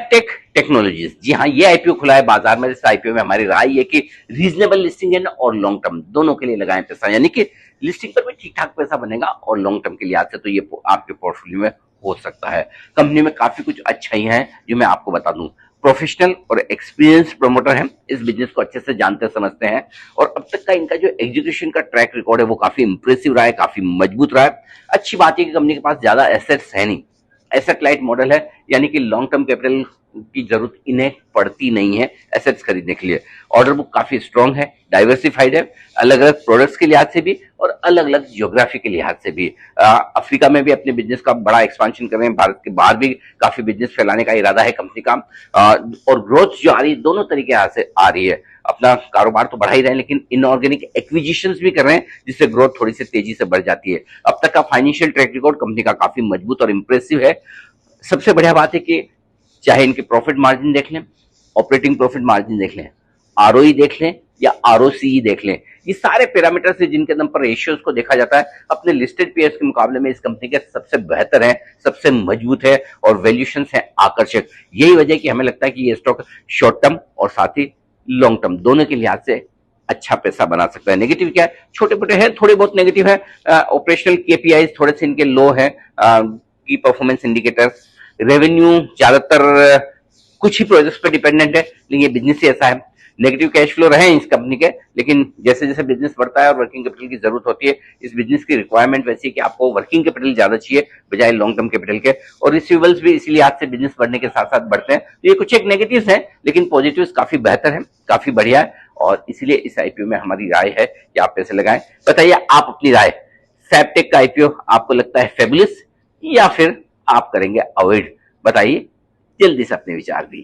सैपटेक technologies, जी हाँ, ये IPO खुला है बाजार में। इस आईपीओ में हमारी राय है कि रीजनेबल लिस्टिंग है और लॉन्ग टर्म दोनों के लिए लगाएं पैसा, यानी कि लिस्टिंग पर भी ठीक ठाक पैसा बनेगा और लॉन्ग टर्म के लिए आज से तो ये आपके पोर्टफोलियो में हो सकता है। कंपनी में काफी कुछ अच्छाई हैं जो मैं आपको बता दूं। प्रोफेशनल और एक्सपीरियंस प्रमोटर हैं, इस बिजनेस को अच्छे से जानते समझते हैं और अब तक का इनका जो एग्जीक्यूशन का ट्रैक रिकॉर्ड है वो काफी इंप्रेसिव रहा है, काफी मजबूत रहा है। अच्छी बात है कि कंपनी के पास ज्यादा एसेट्स है नहीं, एसेट लाइट मॉडल है, यानी कि लॉन्ग टर्म कैपिटल की जरूरत इन्हें पड़ती नहीं है एसेट्स खरीदने के लिए। ऑर्डर बुक काफी स्ट्रांग है, डाइवर्सिफाइड है, अलग अलग प्रोडक्ट्स के लिहाज से भी और अलग अलग ज्योग्राफी के लिहाज से भी। अफ्रीका में भी अपने बिजनेस का बड़ा एक्सपांशन कर रहे हैं, भारत के बाहर भी काफी बिजनेस फैलाने का इरादा है कंपनी का। और ग्रोथ जो आ रही है दोनों तरीके से आ रही है। अपना कारोबार तो बढ़ा ही रहे हैं लेकिन इनऑर्गेनिक एक्विजिशंस भी कर रहे हैं जिससे ग्रोथ थोड़ी सी तेजी से बढ़ जाती है। अब तक का फाइनेंशियल ट्रैक रिकॉर्ड कंपनी का काफी मजबूत और इंप्रेसिव है। सबसे बढ़िया बात है कि चाहे इनके प्रॉफिट मार्जिन देख लें, ऑपरेटिंग प्रॉफिट मार्जिन देख लें, आरओई देख लें या आरओसीई देख लें, ये सारे पैरामीटर से जिनके दम पर रेशियोज को देखा जाता है अपने लिस्टेड पीयर्स के मुकाबले में इस कंपनी के सबसे बेहतर है, सबसे मजबूत है और वैल्यूएशन है आकर्षक। यही वजह कि हमें लगता है कि ये स्टॉक शॉर्ट टर्म और साथ ही लॉन्ग टर्म दोनों के लिहाज से अच्छा पैसा बना सकता है। नेगेटिव क्या है, छोटे मोटे है, थोड़े बहुत नेगेटिव है। ऑपरेशनल केपीआई थोड़े से इनके लो है, की परफॉर्मेंस इंडिकेटर्स, रेवेन्यू ज्यादातर कुछ ही प्रोजेक्ट्स पे डिपेंडेंट है, लेकिन ये बिजनेस ही ऐसा है। नेगेटिव कैश फ्लो रहे इस कंपनी के, लेकिन जैसे जैसे बिजनेस बढ़ता है और वर्किंग कैपिटल की जरूरत होती है, इस बिजनेस की रिक्वायरमेंट वैसी है कि आपको वर्किंग कैपिटल ज्यादा चाहिए बजाय लॉन्ग टर्म कैपिटल के, और रिसीवेबल्स भी इसीलिए आज से बिजनेस बढ़ने के साथ साथ बढ़ते हैं। तो ये कुछ एक नेगेटिव्स हैं लेकिन पॉजिटिव्स काफी बेहतर है, काफी बढ़िया है और इसीलिए इस आईपीओ में हमारी राय है कि आप पैसे लगाएं। बताइए आप अपनी राय, सैपटेक का आईपीओ आपको लगता है फेबुलस या फिर आप करेंगे अवॉइड? बताइए, जल्दी से अपने विचार दी।